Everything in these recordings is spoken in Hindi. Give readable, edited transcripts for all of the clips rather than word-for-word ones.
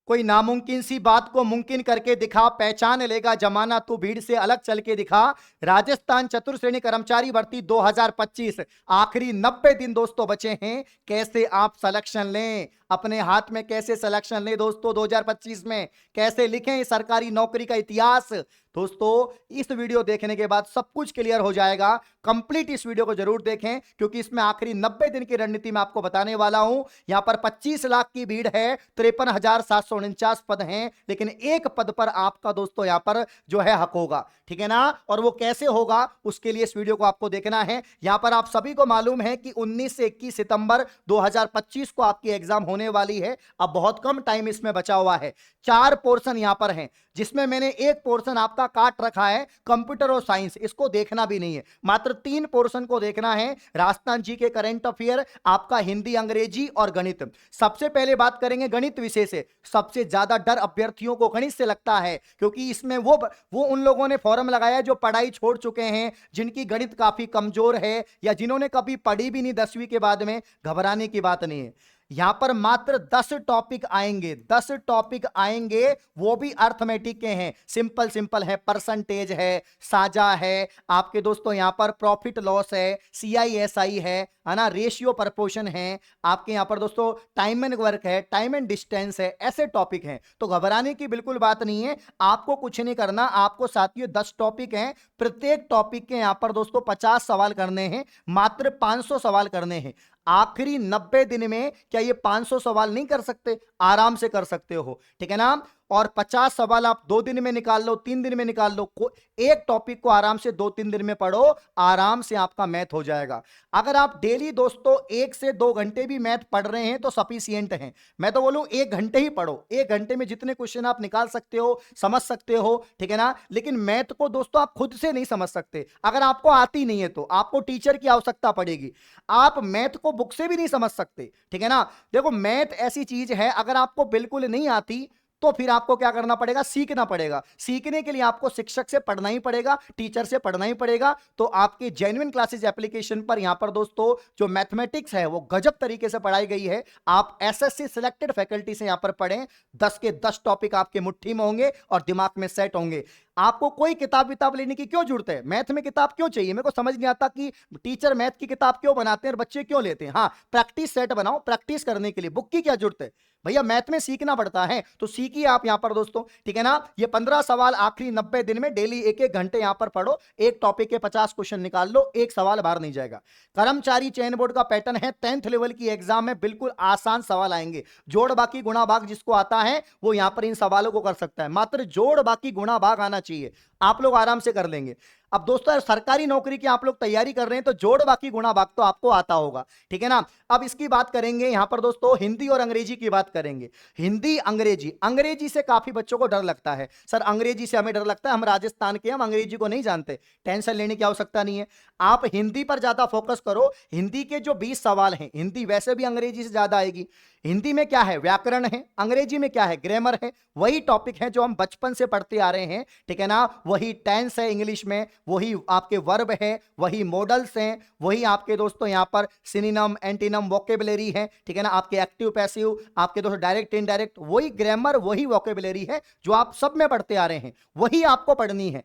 कोई नामुमकिन सी बात को मुमकिन करके दिखा, पहचान लेगा जमाना, तू भीड़ से अलग चल के दिखा। राजस्थान चतुर्श्रेणी कर्मचारी भर्ती 2025, आखिरी 90 दिन दोस्तों बचे हैं। कैसे आप सिलेक्शन लें, अपने हाथ में कैसे सिलेक्शन लें दोस्तों 2025 में, कैसे लिखें सरकारी नौकरी का इतिहास। दोस्तों इस वीडियो देखने के बाद सब कुछ क्लियर हो जाएगा। कंप्लीट इस वीडियो को जरूर देखें, क्योंकि इसमें आखिरी 90 दिन की रणनीति मैं आपको बताने वाला हूं। यहां पर 25 लाख की भीड़ है, 53,749 पद हैं, लेकिन एक पद पर आपका दोस्तों यहां पर जो है हक होगा, ठीक है ना। और वो कैसे होगा उसके लिए इस वीडियो को आपको देखना है। यहां पर आप सभी को मालूम है कि 19 से 21 सितंबर 2025 को आपकी एग्जाम होने वाली है। अब बहुत कम टाइम इसमें बचा हुआ है। 4 पोर्शन यहां पर हैं, जिसमें मैंने एक पोर्शन आपका काट रखा है कंप्यूटर और साइंस, इसको देखना भी नहीं है। मात्र 3 पोर्शन को देखना है, राजस्थान जी के करंट अफेयर, आपका हिंदी, अंग्रेजी और गणित। सबसे पहले बात करेंगे गणित विषय से। सबसे ज्यादा डर अभ्यर्थियों को गणित से लगता है, क्योंकि इसमें वो उन लोगों ने फॉर्म लगाया जो पढ़ाई छोड़ चुके हैं, जिनकी गणित काफी कमजोर है, या जिन्होंने कभी पढ़ी भी नहीं 10वीं के बाद में। घबराने की बात नहीं है। यहां पर मात्र 10 टॉपिक आएंगे, 10 टॉपिक आएंगे, वो भी अर्थमेटिक के हैं। सिंपल सिंपल है, परसेंटेज है, साजा है, आपके दोस्तों यहां पर प्रॉफिट लॉस है, CISI है ना, रेशियो प्रपोर्शन है, आपके यहां पर दोस्तों टाइम एंड वर्क है, टाइम एंड डिस्टेंस है, ऐसे टॉपिक हैं। तो घबराने की बिल्कुल बात नहीं है। आपको कुछ नहीं करना, आपको साथियों 10 टॉपिक हैं, प्रत्येक टॉपिक के यहां पर दोस्तों 50 सवाल करने हैं, मात्र 500 सवाल करने हैं। आखिरी 90 दिन में क्या ये 500 सवाल नहीं कर सकते? आराम से कर सकते हो, ठीक है ना। और 50 सवाल आप 2 दिन में निकाल लो, 3 दिन में निकाल लो, एक टॉपिक को आराम से 2-3 दिन में पढ़ो, आराम से आपका मैथ हो जाएगा। अगर आप डेली दोस्तों 1 से 2 घंटे भी मैथ पढ़ रहे हैं तो सफिशियंट है। मैं तो बोलूं 1 घंटे ही पढ़ो, 1 घंटे में जितने क्वेश्चन आप निकाल सकते हो, समझ सकते हो, ठीक है ना। लेकिन मैथ को दोस्तों आप खुद से नहीं समझ सकते। अगर आपको आती नहीं है तो आपको टीचर की आवश्यकता पड़ेगी। आप मैथ को बुक से भी नहीं समझ सकते, ठीक है ना। देखो मैथ ऐसी चीज है, अगर आपको बिल्कुल नहीं आती तो फिर आपको क्या करना पड़ेगा? सीखना पड़ेगा। सीखने के लिए आपको शिक्षक से पढ़ना ही पड़ेगा, टीचर से पढ़ना ही पड़ेगा। तो आपके जेन्युइन क्लासेस एप्लीकेशन पर यहां पर दोस्तों जो मैथमेटिक्स है वो गजब तरीके से पढ़ाई गई है। आप SSC सिलेक्टेड फैकल्टी से यहां पर पढ़ें, 10 के 10 टॉपिक आपके मुट्ठी में होंगे और दिमाग में सेट होंगे। आपको कोई किताब लेने की क्यों जरूरत है? मैथ में किताब क्यों चाहिए? मेरे को समझ नहीं आता कि टीचर मैथ की किताब क्यों बनाते हैं और बच्चे क्यों लेते हैं। हाँ, प्रैक्टिस सेट बनाओ, प्रैक्टिस करने के लिए बुक की क्या जरूरत है भैया? मैथ में सीखना पड़ता है, तो सीखिए आप यहां पर दोस्तों, ठीक है ना। ये 15 सवाल आखिरी 90 दिन में डेली 1-1 घंटे यहां पर पढ़ो, एक टॉपिक के 50 क्वेश्चन निकाल लो, एक सवाल बाहर नहीं जाएगा। कर्मचारी चयन बोर्ड का पैटर्न है, 10th लेवल की एग्जाम में बिल्कुल आसान सवाल आएंगे। जोड़ बाकी गुणा भाग जिसको आता है वो यहां पर इन सवालों को कर सकता है। मात्र जोड़ बाकी गुणा भाग आना चाहिए, आप लोग आराम से कर लेंगे। अब दोस्तों सरकारी नौकरी की आप लोग तैयारी कर रहे हैं तो जोड़ बाकी गुणा भाग तो आपको आता होगा, ठीक है ना। अब इसकी बात करेंगे यहां पर दोस्तों, हिंदी और अंग्रेजी की बात करेंगे। हिंदी अंग्रेजी, अंग्रेजी से काफी बच्चों को डर लगता है। सर अंग्रेजी से हमें डर लगता है, हम राजस्थान के, हम अंग्रेजी को नहीं जानते। टेंशन लेने की आवश्यकता नहीं है, आप हिंदी पर ज्यादा फोकस करो। हिंदी के जो 20 सवाल हैं, हिंदी वैसे भी अंग्रेजी से ज्यादा आएगी। हिंदी में क्या है? व्याकरण है। अंग्रेजी में क्या है? ग्रामर है। वही टॉपिक है जो हम बचपन से पढ़ते आ रहे हैं, ठीक है ना। वही टेंस है इंग्लिश में, वही आपके वर्ब है, वही मॉडल्स हैं, वही आपके दोस्तों यहां पर सिनोनिम, एंटीनम, वोकेबुलरी है, ठीक है ना। आपके एक्टिव पैसिव, आपके दोस्तों डायरेक्ट इनडायरेक्ट, वही ग्रामर, वही वोकेबुलरी है जो आप सब में पढ़ते आ रहे हैं, वही आपको पढ़नी है।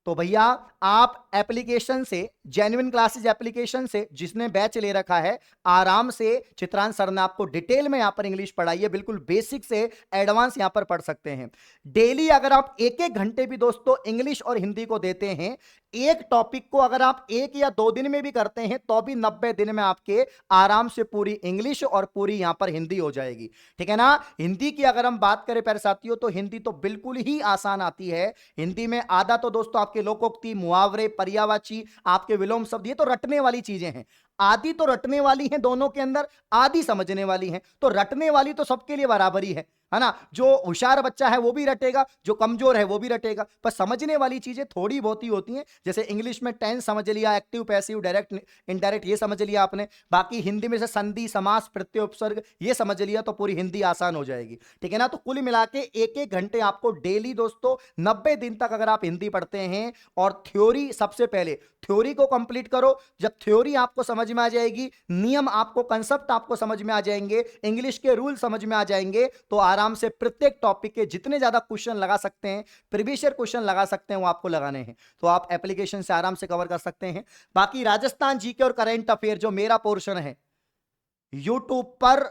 तो भैया आप एप्लीकेशन से, जेन्युइन क्लासेस एप्लीकेशन से, जिसने बैच ले रखा है, आराम से चित्रांश सर ने आपको डिटेल में यहां पर इंग्लिश पढ़ाई है, बिल्कुल बेसिक से एडवांस यहां पर पढ़ सकते हैं। डेली अगर आप 1-1 घंटे भी दोस्तों इंग्लिश और हिंदी को देते हैं, एक टॉपिक को अगर आप 1 या 2 दिन में भी करते हैं तो भी 90 दिन में आपके आराम से पूरी इंग्लिश और पूरी यहां पर हिंदी हो जाएगी, ठीक है ना। हिंदी की अगर हम बात करें प्यारे साथियों तो हिंदी तो बिल्कुल ही आसान आती है। हिंदी में आधा तो दोस्तों आपके लोकोक्ति, मुहावरे, पर्यायवाची, आपके विलोम शब्द, ये तो रटने वाली चीजें हैं। आधी तो रटने वाली है दोनों के अंदर, आधी समझने वाली है। तो रटने वाली तो सबके लिए बराबरी है ना। जो होशियार बच्चा है वो भी रटेगा, जो कमजोर है वो भी रटेगा, पर समझने वाली चीजें थोड़ी बहुत ही होती हैं। जैसे इंग्लिश में टेंस समझ लिया, एक्टिव पैसिव, डायरेक्ट इनडायरेक्ट, ये समझ लिया आपने। बाकी हिंदी में से संधि, समास, प्रत्यय, उपसर्ग, ये समझ लिया तो पूरी हिंदी आसान हो जाएगी, ठीक है ना। तो कुल मिला के 1-1 घंटे आपको डेली दोस्तों 90 दिन तक अगर आप हिंदी पढ़ते हैं, और थ्योरी सबसे पहले थ्योरी को कंप्लीट करो। जब थ्योरी आपको समझ समझ में आ जाएगी, नियम आपको, कंसेप्ट आपको समझ में आ जाएंगे, इंग्लिश के रूल समझ में आ जाएंगे, तो आराम से प्रत्येक टॉपिक के जितने ज्यादा क्वेश्चन लगा सकते हैं, प्रीवियस ईयर क्वेश्चन लगा सकते हैं, वो आपको लगाने हैं, तो आप एप्लीकेशन से आराम से कवर कर सकते हैं। बाकी राजस्थान जीके और करंट अफेयर जो मेरा पोर्शन है यूट्यूब पर,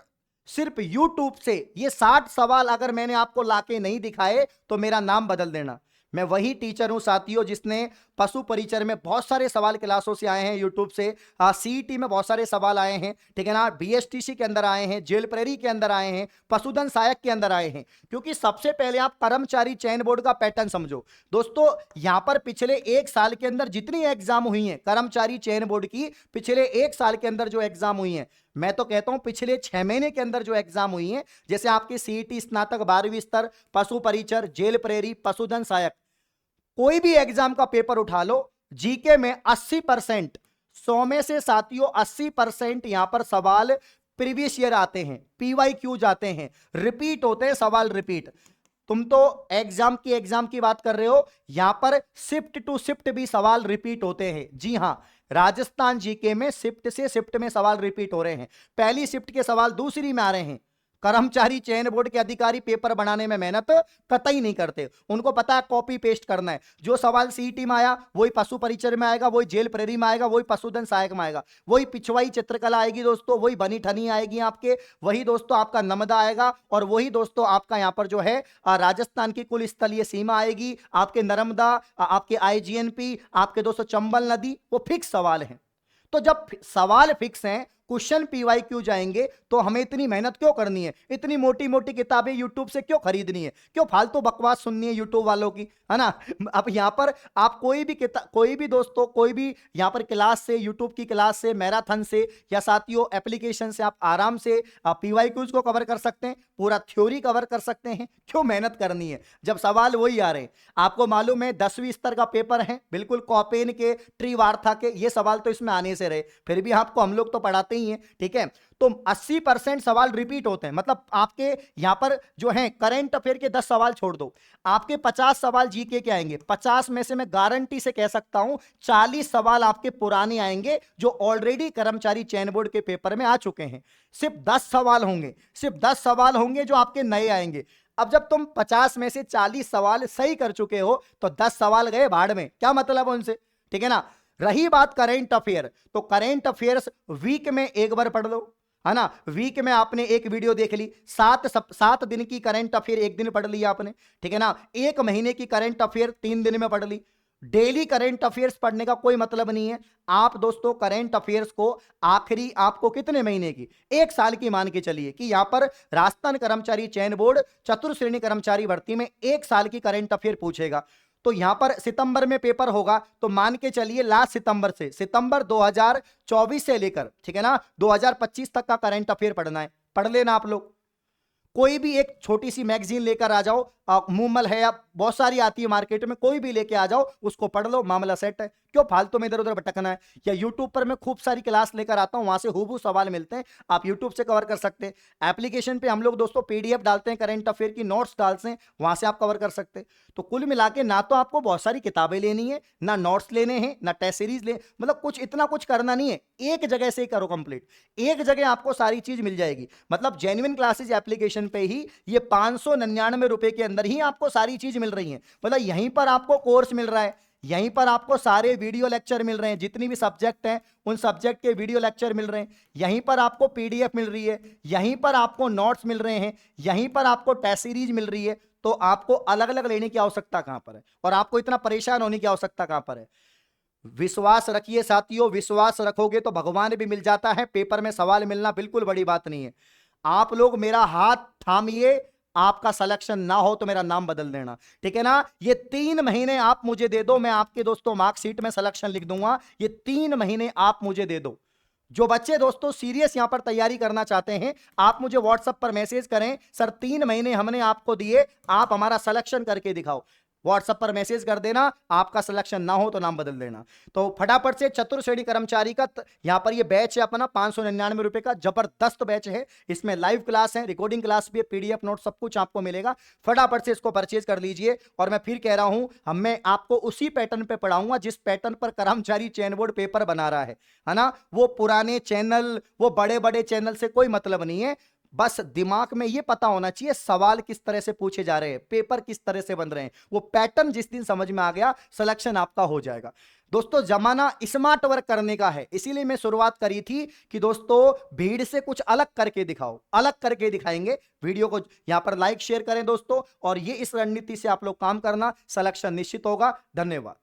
सिर्फ यूट्यूब से ये 60 सवाल अगर मैंने आपको लाके नहीं दिखाए तो मेरा नाम बदल देना। मैं वही टीचर हूं साथियों जिसने पशु परिचर में बहुत सारे सवाल क्लासों से आए हैं, यूट्यूब से सीईटी में बहुत सारे सवाल आए हैं, ठीक है ना, बीएसटीसी के अंदर आए हैं, जेल प्रेरी के अंदर आए हैं, पशुधन सहायक के अंदर आए हैं। क्योंकि सबसे पहले आप कर्मचारी चयन बोर्ड का पैटर्न समझो दोस्तों। यहां पर पिछले एक साल के अंदर जितनी एग्जाम हुई है कर्मचारी चयन बोर्ड की, पिछले एक साल के अंदर जो एग्जाम हुई है, मैं तो कहता हूं पिछले 6 महीने के अंदर जो एग्जाम हुई है, जैसे आपके सीईटी स्नातक 12वीं स्तर, पशु परिचर, जेल प्रेरी, पशुधन सहायक, कोई भी एग्जाम का पेपर उठा लो, जीके में 80%, 100 में से साथियों 80% यहां पर सवाल प्रीवियस ईयर आते हैं, पीवाईक्यू जाते हैं, रिपीट होते हैं सवाल, रिपीट। तुम तो एग्जाम की बात कर रहे हो, यहां पर शिफ्ट टू शिफ्ट भी सवाल रिपीट होते हैं। जी हां, राजस्थान जीके में शिफ्ट से शिफ्ट में सवाल रिपीट हो रहे हैं, पहली शिफ्ट के सवाल दूसरी में आ रहे हैं। कर्मचारी चयन बोर्ड के अधिकारी पेपर बनाने में मेहनत कतई नहीं करते, उनको पता है कॉपी पेस्ट करना है, जो सवाल सीईटी में आया वही पशु परिचर में आएगा, वही जेल प्रेरी में आएगा, वही पशुधन सहायक में आएगा, वही पिछवाई चित्रकला आएगी दोस्तों, वही बनी ठनी आएगी आपके, वही दोस्तों आपका नमदा आएगा, और वही दोस्तों आपका यहां पर जो है राजस्थान की कुल स्थलीय सीमा आएगी, आपके नर्मदा, आपके आईजीएनपी, आपके दोस्तों चंबल नदी, वो फिक्स सवाल है। तो जब सवाल फिक्स हैं, क्वेश्चन पीवाईक्यू जाएंगे, तो हमें इतनी मेहनत क्यों करनी है, इतनी मोटी मोटी किताबें यूट्यूब से क्यों खरीदनी है, क्यों फालतू बकवास सुननी है यूट्यूब वालों की, है ना। अब यहां पर आप कोई भी दोस्तों, कोई भी यहां पर क्लास से, यूट्यूब की क्लास से, मैराथन से, या साथियों एप्लीकेशन से आप आराम से पीवाईक्यूज को कवर कर सकते हैं, पूरा थ्योरी कवर कर सकते हैं। क्यों मेहनत करनी है जब सवाल वही आ रहे हैं। आपको मालूम है 10वीं स्तर का पेपर है, बिल्कुल कॉपेन के, ट्री वार्था के, ये सवाल तो इसमें आने से रहे, फिर भी आपको हम लोग तो पढ़ाते ही हैं, ठीक है। तो 80% सवाल रिपीट होते हैं, मतलब आपके यहां पर जो है करंट अफेयर के 10 सवाल छोड़ दो, आपके 50 सवाल जीके के आएंगे, 50 में से मैं गारंटी से कह सकता हूं 40 सवाल आपके पुराने आएंगे जो ऑलरेडी कर्मचारी चयन बोर्ड के पेपर में आ चुके हैं। सिर्फ 10 सवाल होंगे, सिर्फ 10 सवाल होंगे जो आपके नए आएंगे। अब जब तुम 50 में से 40 सवाल सही कर चुके हो तो 10 सवाल गए भाड़ में, क्या मतलब उनसे, ठीक है ना। रही बात करेंट अफेयर, तो करेंट अफेयर्स वीक में एक बार पढ़ लो, है ना। वीक में आपने एक वीडियो देख ली, 7 दिन की करंट अफेयर एक दिन पढ़ ली आपने, ठीक है ना। एक महीने की करंट अफेयर 3 दिन में पढ़ ली। डेली करंट अफेयर्स पढ़ने का कोई मतलब नहीं है। आप दोस्तों करंट अफेयर्स को आखिरी आपको कितने महीने की, 1 साल की मान के चलिए कि यहां पर राजस्थान कर्मचारी चयन बोर्ड चतुर्श्रेणी कर्मचारी भर्ती में 1 साल की करंट अफेयर पूछेगा। तो यहां पर सितंबर में पेपर होगा, तो मान के चलिए लास्ट सितंबर से, सितंबर 2024 से लेकर, ठीक है ना, 2025 तक का करंट अफेयर पढ़ना है, पढ़ लेना आप लोग। कोई भी एक छोटी सी मैगजीन लेकर आ जाओ, मूमल है या बहुत सारी आती है मार्केट में, कोई भी लेके आ जाओ, उसको पढ़ लो, मामला सेट है। क्यों फालतू में इधर उधर भटकना है। या यूट्यूब पर मैं खूब सारी क्लास लेकर आता हूं, वहां से हूबहू सवाल मिलते हैं, आप यूट्यूब से कवर कर सकते हैं। एप्लीकेशन पे हम लोग दोस्तों पीडीएफ डालते हैं, करंट अफेयर की नोट्स डालते हैं, वहां से आप कवर कर सकते हैं। तो कुल मिला के ना तो आपको बहुत सारी किताबें लेनी है, ना नोट्स लेने हैं, ना टेस्ट सीरीज ले, मतलब कुछ इतना कुछ करना नहीं है, एक जगह से ही करो कंप्लीट, एक जगह आपको सारी चीज मिल जाएगी। मतलब जेन्युइन क्लासेज एप्लीकेशन पे ही ये 599 रुपए के अंदर ही आपको सारी चीज मिल रही है। मतलब यहीं पर आपको कोर्स मिल रहा है, यहीं पर आपको सारे वीडियो लेक्चर मिल रहे हैं, जितनी भी सब्जेक्ट हैं उन सब्जेक्ट के वीडियो लेक्चर मिल रहे हैं, यहीं पर आपको पीडीएफ मिल रही है, यहीं पर आपको नोट्स मिल रहे हैं, यहीं पर आपको टेस्ट सीरीज मिल रही है। तो आपको अलग अलग लेने की आवश्यकता कहां पर है, और आपको इतना परेशान होने की आवश्यकता कहां पर है। विश्वास रखिए साथियों, विश्वास रखोगे तो भगवान भी मिल जाता है। पेपर में सवाल मिलना बिल्कुल बड़ी बात नहीं है। आप लोग मेरा हाथ थामिए, आपका सिलेक्शन ना हो तो मेरा नाम बदल देना, ठीक है ना। ये 3 महीने आप मुझे दे दो, मैं आपके दोस्तों मार्कशीट में सिलेक्शन लिख दूंगा। ये 3 महीने आप मुझे दे दो। जो बच्चे दोस्तों सीरियस यहां पर तैयारी करना चाहते हैं, आप मुझे व्हाट्सएप पर मैसेज करें, सर 3 महीने हमने आपको दिए, आप हमारा सिलेक्शन करके दिखाओ। व्हाट्सएप पर मैसेज कर देना, आपका सिलेक्शन ना हो तो नाम बदल देना। तो फटाफट से चतुर श्रेणी कर्मचारी का यहां पर ये बैच है अपना 599 रुपए का, जबरदस्त बैच है। इसमें लाइव क्लास है, रिकॉर्डिंग क्लास भी है, पीडीएफ नोट सब कुछ आपको मिलेगा। फटाफट से इसको परचेज कर लीजिए। और मैं फिर कह रहा हूं, मैं आपको उसी पैटर्न पे पढ़ाऊंगा जिस पैटर्न पर कर्मचारी चयन बोर्ड पेपर बना रहा है ना। वो पुराने चैनल, वो बड़े बड़े चैनल से कोई मतलब नहीं है। बस दिमाग में ये पता होना चाहिए सवाल किस तरह से पूछे जा रहे हैं, पेपर किस तरह से बन रहे हैं। वो पैटर्न जिस दिन समझ में आ गया, सिलेक्शन आपका हो जाएगा। दोस्तों जमाना स्मार्ट वर्क करने का है, इसीलिए मैं शुरुआत करी थी कि दोस्तों भीड़ से कुछ अलग करके दिखाओ, अलग करके दिखाएंगे। वीडियो को यहां पर लाइक शेयर करें दोस्तों, और ये इस रणनीति से आप लोग काम करना, सिलेक्शन निश्चित होगा। धन्यवाद।